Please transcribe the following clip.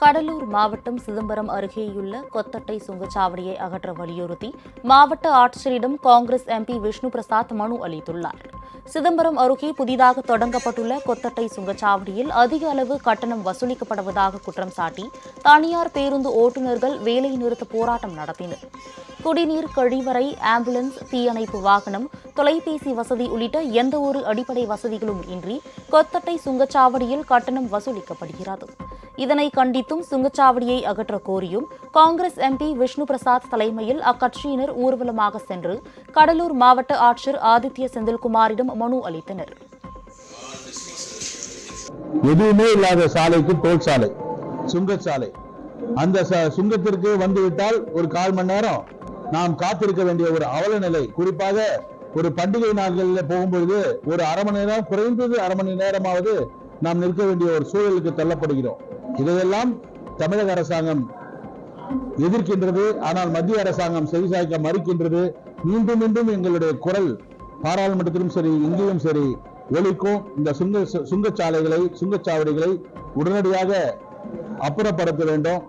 கடலூர் மாவட்டம் சிதம்பரம் அருகேயுள்ள கொத்தட்டை சுங்கச்சாவடியை அகற்ற வலியுறுத்தி மாவட்ட ஆட்சியரிடம் காங்கிரஸ் எம்பி விஷ்ணு பிரசாத் மனு அளித்துள்ளார். சிதம்பரம் அருகே புதிதாக தொடங்கப்பட்டுள்ள கொத்தட்டை சுங்கச்சாவடியில் அதிக அளவு கட்டணம் வசூலிக்கப்படுவதாக குற்றம் சாட்டி தனியார் பேருந்து ஓட்டுநர்கள் வேலை நிறுத்த போராட்டம் நடத்தினர். குடிநீர், கழிவறை, ஆம்புலன்ஸ், தீயணைப்பு வாகனம், தொலைபேசி வசதி உள்ளிட்ட எந்தவொரு அடிப்படை வசதிகளும் இன்றி கொத்தட்டை சுங்கச்சாவடியில் கட்டணம் வசூலிக்கப்படுகிறது. இதனை கண்டித்தும் சுங்கச்சாவடியை அகற்ற கோரியும் காங்கிரஸ் எம்பி விஷ்ணு பிரசாத் தலைமையில் அக்கட்சியினர் ஊர்வலமாக சென்று கடலூர் மாவட்ட ஆட்சியர் ஆதித்ய செந்தில்குமாரிடம் மனு அளித்தனர். எதுவுமே இல்லாத சாலைக்கு டோல் சாலை, சுங்கச்சாலை, அந்த சுங்கத்திற்கு வந்துவிட்டால் ஒரு 1/4 மணி நேரம் நாம் காத்திருக்க வேண்டிய ஒரு அவல நிலை. குறிப்பாக ஒரு பண்டிகை நாட்களில் போகும்பொழுது ஒரு 1/2 மணி நேரம், குறைந்தது 1/2 மணி நேரமாவது நாம் நிற்க வேண்டிய ஒரு சூழலுக்கு தள்ளப்படுகிறோம். இதையெல்லாம் தமிழக அரசாங்கம் எதிர்க்கின்றது. ஆனால் மத்திய அரசாங்கம் செவிசாய்க்க மறுக்கின்றது. மீண்டும் மீண்டும் எங்களுடைய குரல் பாராளுமன்றத்திலும் சரி, இங்கேயும் சரி ஒலிக்கும். இந்த சுங்கச்சாலைகளை, சுங்கச்சாவடிகளை உடனடியாக அப்புறப்படுத்த வேண்டும்.